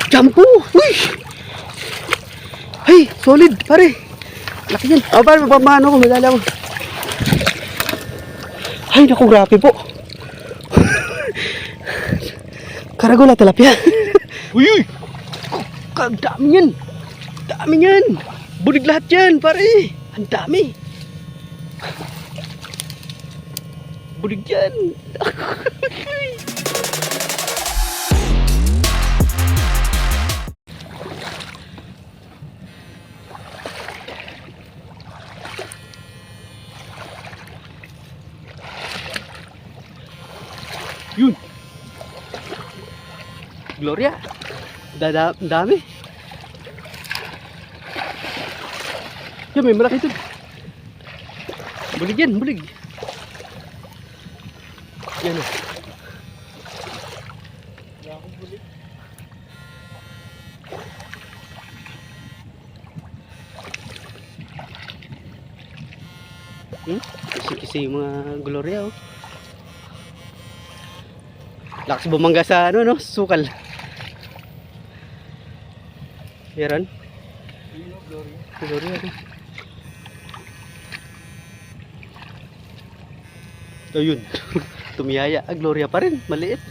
Jampo! Uy! Ay, solid, pare. Laki yan. O, pare, mapamano ko, madala ko. Ay, naku, grabe po. Karagola, tilapia. Uy, uy! Ang dami yan. Dami yan. Bulig lahat yan, pare. Ang dami. Bulig yan. Yun. Gloria. Dami. Yan, may malaki ito. Bulig yan, bulig. Yan o. Kisi-kisi yung mga Gloria o. Lakas bumangga sa ano no, sukal. Meron? Gloria. Ayun. Tumiyaya. Gloria pa rin. Maliit.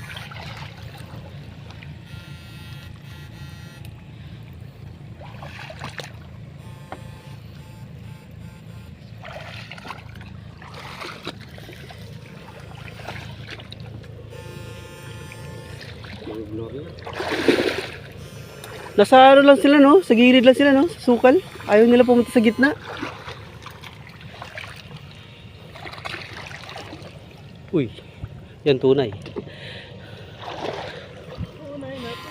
Nasa ano lang sila no? Sa gilid lang sila no? Sa sukal. Ayaw nila pumunta sa gitna. Uy. Yan tunay.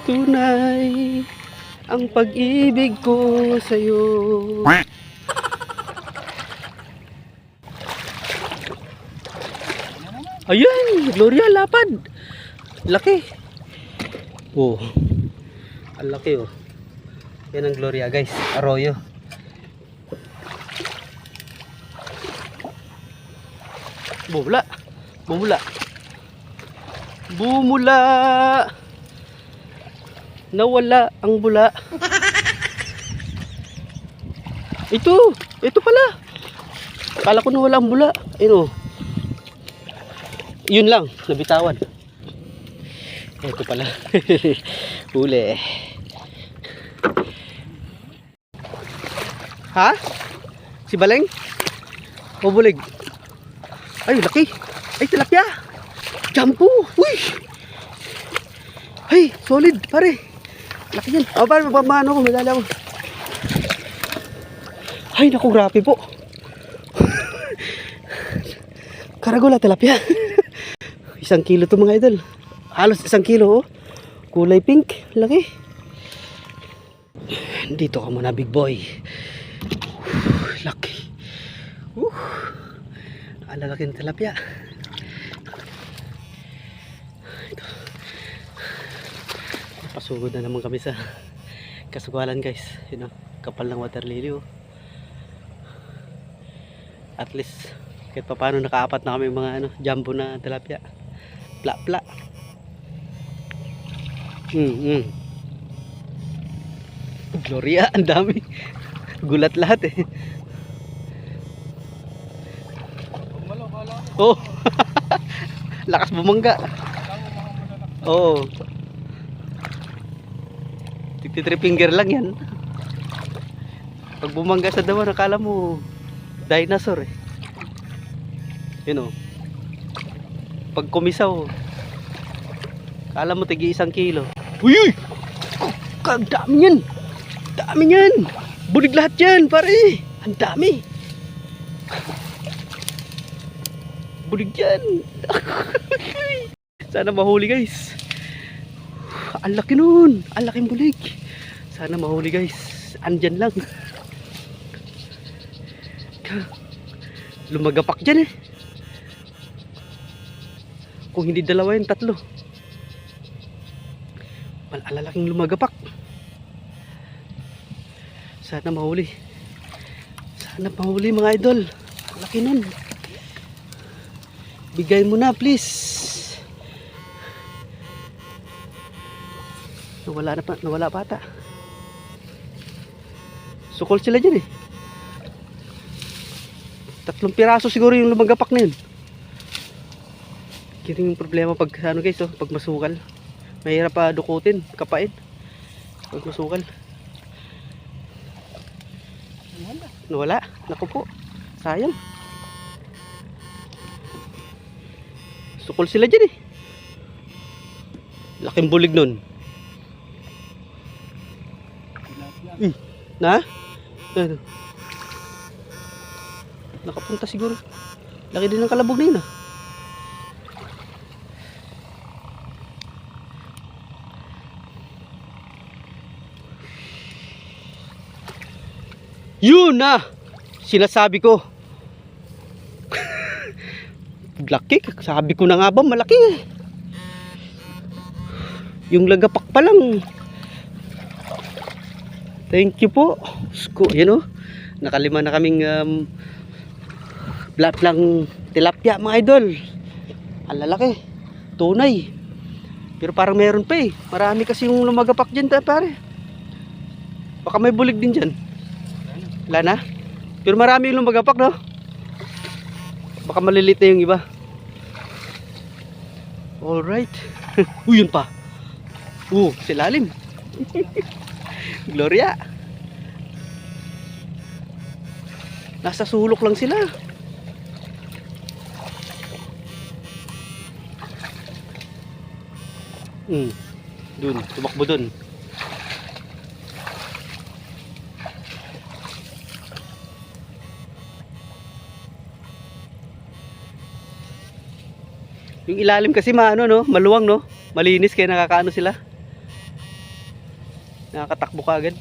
Tunay ang pag-ibig ko sa'yo. Ayan, Gloria, lapad. Laki. Oh. Ang laki oh. Yan ang Gloria guys, arroyo. Bumula. Nawala ang bula. Ito pala. Akala ko nawala ang bula. Ayun oh. Yun lang, nabitawan. Ito pala. Huli. Ha? Si Baleng? O bulig? Ay, laki. Ay, tilapia. Jampo. Uy. Ay, solid, pare. Laki yan. O, pare, mapamano ko, madala ko. Ay, naku, grabe po. Karagola, tilapia. 1 kilo to mga idol. Halos 1 kilo, oh. Kulay pink. Laki. Dito ka muna, big boy. Laki. Ang laki ng tilapia. Ito. Pasugod na naman kami sa kasugalan guys. You know, kapal ng water lily oh. At least kahit pa paano nakaapat na kami mga ano, jumbo na tilapia. Pla. Gloria, ang dami. Gulat lahat eh. Oh. Lakas bumangga. Oh. 3 finger lang yan. Pag bumangga sa dawan, nakala mo dinosaur eh. Yun oh. Pag kumisaw, kala mo tigi 1 kilo. Uy! Ang dami yan. Dami yan. Bulig lahat yan, pare. Ang dami. Bulig yan. Sana mahuli guys. Ang laki nun. Ang laking bulig. Sana mahuli guys. Andyan lang. Lumagapak dyan eh. Kung hindi dalawa yun, 3. Malalaking lumagapak. Sana mahuli. Sana mahuli mga idol. Ang laki nun. Bigay mo na please. Nawala pa ata. Sukol sila dyan eh. 3 piraso siguro yung lumagapak na yun. Yun yung problema pag ano guys, oh, pag masukal. Mahirap pa dukutin, kapain. Pag masukal. Nawala. Naku po. Sayang. Sukol sila dyan eh. Laking bulig nun. Na? Ano? Nakapunta siguro. Laki din ng kalabog na yun ah. Yun na! Sinasabi ko. Laki. Sabi ko na nga ba malaki eh. Yung lagapak pa lang. Thank you po. Yan o. Nakalima na kaming lang tilapia mga idol. Ang lalaki. Tunay. Pero parang meron pa eh. Marami kasi yung lumagapak dyan pare. Baka may bulig din dyan. Wala na? Pero marami yung lumagapak no? Baka malilit na yung iba. Alright. Yun pa. Silalim. Gloria. Nasa sulok lang sila. Dun, tumakbo dun. Yung ilalim kasi maluwang no, malinis kaya nakakaano sila. Nakakatakbo ka agad.